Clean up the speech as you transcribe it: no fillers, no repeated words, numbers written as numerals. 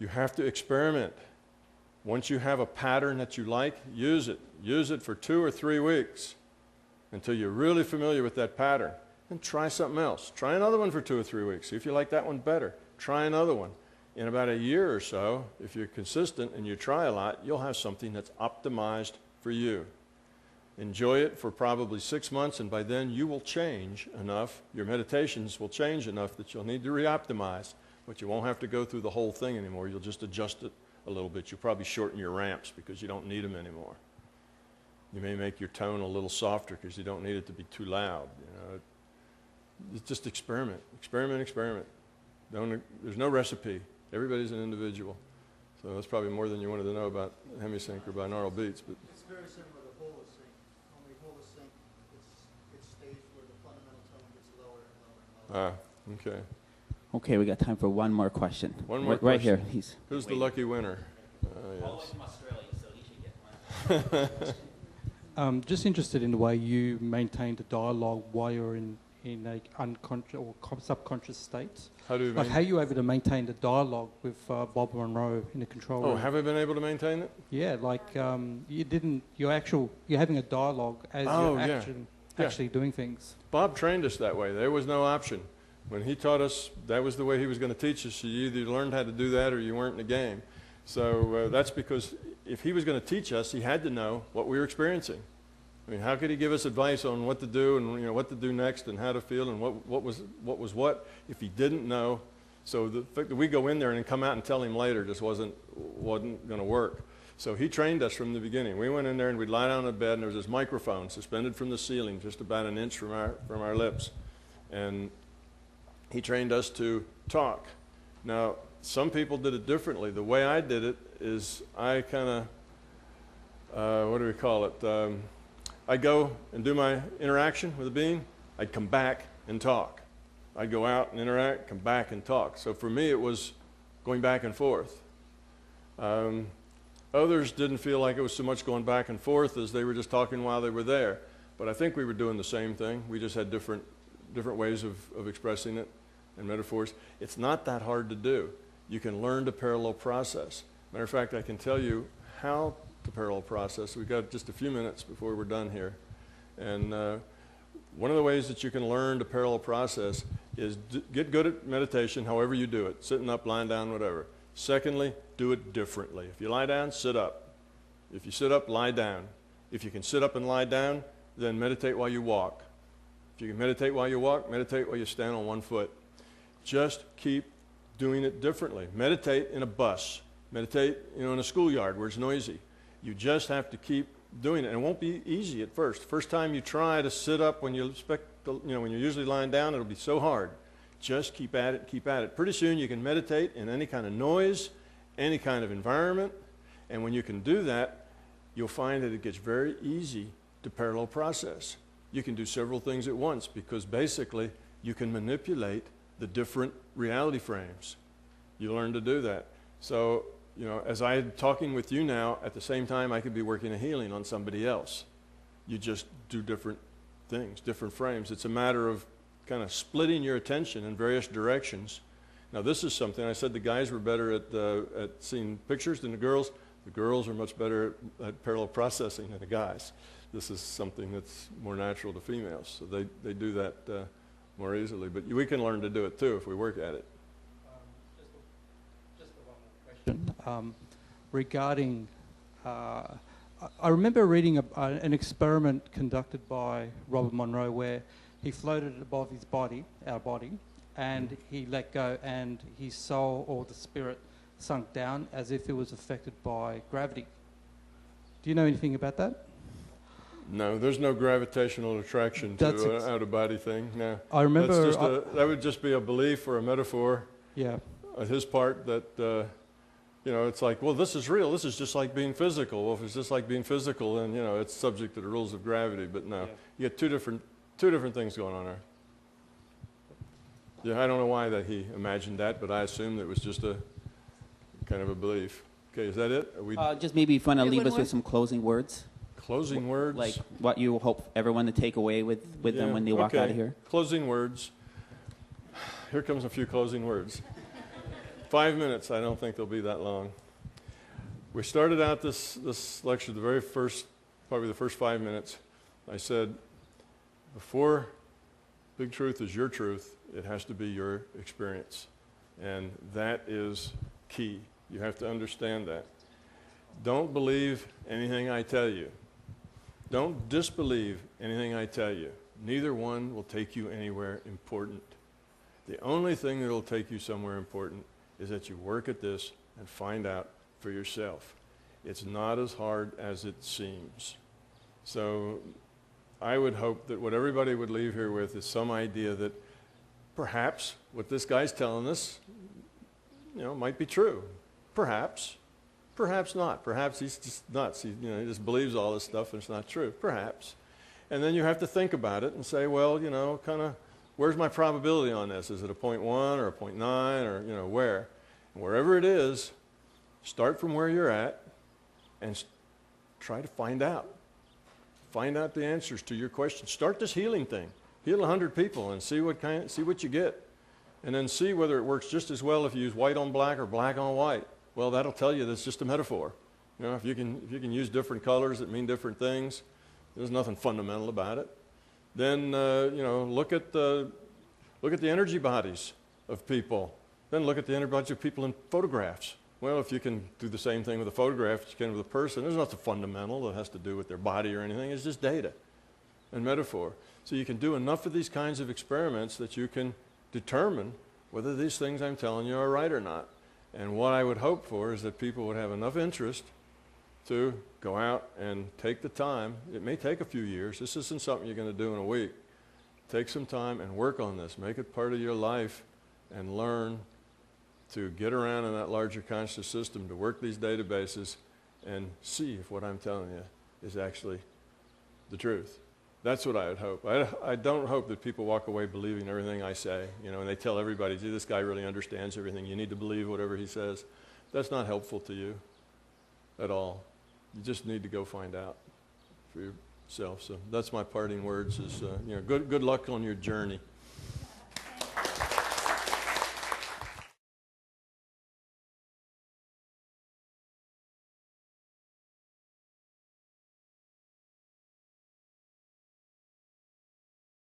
You have to experiment. Once you have a pattern that you like, use it. Use it for 2 or 3 weeks until you're really familiar with that pattern. And try something else. Try another one for 2 or 3 weeks. See if you like that one better. Try another one. In about a year or so, if you're consistent and you try a lot, you'll have something that's optimized for you. Enjoy it for probably 6 months, and by then you will change enough. Your meditations will change enough that you'll need to re-optimize, but you won't have to go through the whole thing anymore. You'll just adjust it a little bit. You'll probably shorten your ramps because you don't need them anymore. You may make your tone a little softer because you don't need it to be too loud. Just experiment. Experiment. There's no recipe. Everybody's an individual. So that's probably more than you wanted to know about hemisync or binaural beats. But it's very similar to holosync. Only holosync, it stays where the fundamental tone gets lower and lower and lower. Okay. Okay, we got time for one more question. One more right question. here. Who's the lucky winner? All the way from Australia, so he should get one. Just interested in the way you maintained a dialogue while you're in a unconscious or subconscious states. How do you how are you able to maintain the dialogue with Bob Monroe in the control room? Oh, have I been able to maintain it? Yeah, like you're having a dialogue as you're actually doing things. Bob trained us that way. There was no option. When he taught us, that was the way he was going to teach us. You either learned how to do that or you weren't in the game. So that's because if he was going to teach us, he had to know what we were experiencing. I mean, how could he give us advice on what to do and what to do next and how to feel and what was what if he didn't know? So the fact that we go in there and come out and tell him later just wasn't going to work. So he trained us from the beginning. We went in there and we'd lie down on the bed and there was this microphone suspended from the ceiling just about an inch from our lips, and he trained us to talk. Now, some people did it differently. The way I did it is I kind of, what do we call it? I'd go and do my interaction with a being. I'd come back and talk. I'd go out and interact, come back and talk. So for me, it was going back and forth. Others didn't feel like it was so much going back and forth as they were just talking while they were there. But I think we were doing the same thing. We just had different ways of expressing it and metaphors. It's not that hard to do. You can learn to parallel process. Matter of fact, I can tell you how to parallel process. We've got just a few minutes before we're done here. And one of the ways that you can learn to parallel process is get good at meditation, however you do it, sitting up, lying down, whatever. Secondly, do it differently. If you lie down, sit up. If you sit up, lie down. If you can sit up and lie down, then meditate while you walk. If you can meditate while you walk, meditate while you stand on one foot. Just keep doing it differently. Meditate in a bus. Meditate, in a schoolyard where it's noisy. You just have to keep doing it, and it won't be easy at first. First time you try to sit up when you when you're usually lying down, it'll be so hard. Just keep at it, keep at it. Pretty soon you can meditate in any kind of noise, any kind of environment, and when you can do that, you'll find that it gets very easy to parallel process. You can do several things at once because basically you can manipulate the different reality frames. You learn to do that. So, as I'm talking with you now, at the same time I could be working a healing on somebody else. You just do different things, different frames. It's a matter of kind of splitting your attention in various directions. Now this is something, I said the guys were better at seeing pictures than the girls. The girls are much better at parallel processing than the guys. This is something that's more natural to females, so they do that more easily. But we can learn to do it too if we work at it. Just one more question. Regarding, I remember reading an experiment conducted by Robert Monroe where he floated above his body, our body, and he let go, and his soul or the spirit sunk down as if it was affected by gravity. Do you know anything about that? No, there's no gravitational attraction to an out-of-body thing. No, I remember that would just be a belief or a metaphor. Yeah. On his part that it's like, well, this is real. This is just like being physical. Well, if it's just like being physical, then it's subject to the rules of gravity. But no, you get two different things going on there. Yeah, I don't know why that he imagined that, but I assumed it was just a kind of a belief. Okay, is that it? Are we just maybe if you want to leave us with some closing words. Closing words? Like what you hope everyone to take away with them when they walk out of here. Closing words. Here comes a few closing words. 5 minutes. I don't think they'll be that long. We started out this lecture, probably the first 5 minutes. I said, before Big Truth is your truth, it has to be your experience. And that is key. You have to understand that. Don't believe anything I tell you. Don't disbelieve anything I tell you. Neither one will take you anywhere important. The only thing that will take you somewhere important is that you work at this and find out for yourself. It's not as hard as it seems. So I would hope that what everybody would leave here with is some idea that perhaps what this guy's telling us, might be true. Perhaps. Perhaps not. Perhaps he's just nuts. He just believes all this stuff and it's not true. Perhaps. And then you have to think about it and say, well, kind of, where's my probability on this? Is it a 0.1 or a 0.9 or, where? And wherever it is, start from where you're at and try to find out. Find out the answers to your questions. Start this healing thing. Heal 100 people and see what you get. And then see whether it works just as well if you use white on black or black on white. Well, that'll tell you that's just a metaphor. If you can use different colors that mean different things, there's nothing fundamental about it. Then look at the energy bodies of people. Then look at the energy bodies of people in photographs. Well, if you can do the same thing with a photograph as you can with a person, there's nothing fundamental that has to do with their body or anything. It's just data and metaphor. So you can do enough of these kinds of experiments that you can determine whether these things I'm telling you are right or not. And what I would hope for is that people would have enough interest to go out and take the time. It may take a few years. This isn't something you're going to do in a week. Take some time and work on this. Make it part of your life and learn to get around in that larger conscious system, to work these databases and see if what I'm telling you is actually the truth. That's what I would hope. I don't hope that people walk away believing everything I say, and they tell everybody, gee, this guy really understands everything. You need to believe whatever he says. That's not helpful to you at all. You just need to go find out for yourself. So that's my parting words is, good luck on your journey.